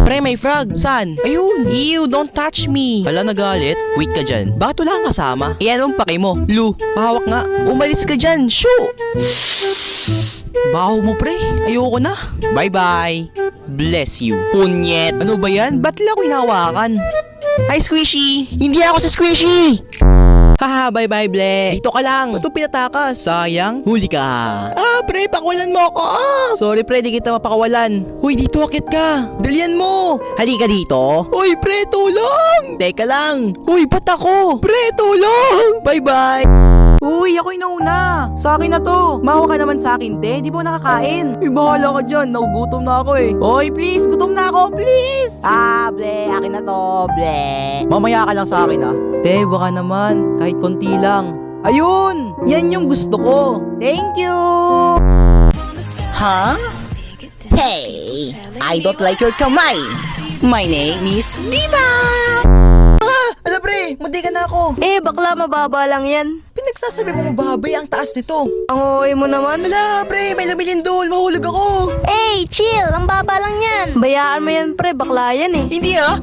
Pre, may frog. Saan? Ayun. Ew, don't touch me. Hala, nagalit. Wait ka dyan. Bakit wala kang kasama? Eh, anong pake mo? Lu, pahawak nga. Umalis ka dyan. Shoo! Baho mo, pre. Ayoko na. Bye-bye. Bless you. Punyet. Ano ba yan? Ba't nila ako hinawakan? Hi, Squishy. Hindi ako sa Squishy. Haha, bye-bye, Ble. Dito ka lang. Ba't mo pinatakas? Sayang, huli ka. Pre, pakawalan mo ako. Sorry, pre, di kita mapakawalan. Huy, dito, akit ka. Dalian mo. Halika dito. Uy, pre, tulong. Teka lang. Huy, ba't ako? Pre, tulong. Bye-bye. Uy, ako inauna. Sa akin na to. Mawa ka naman sa akin, te. Di ba nakakain? Uy, bahala ka dyan. Nagugutom na ako eh. Uy, please. Gutom na ako, please. Ble. Akin na to, ble. Mamaya ka lang sa akin, ah. Te, baka naman. Kahit konti lang. Ayun! Yan yung gusto ko. Thank you! Huh? Hey, I don't like your kamay. My name is Diva. Ala pre, munti ka na ako. Bakla, mababa lang yan. Pinagsasabi mo mababay ang taas nito. Ang uwi mo naman. Ala pre, may lumilindol, mahulog ako. Chill, ang baba lang yan. Bayaan mo yan, pre, bakla yan eh. Hindi ah.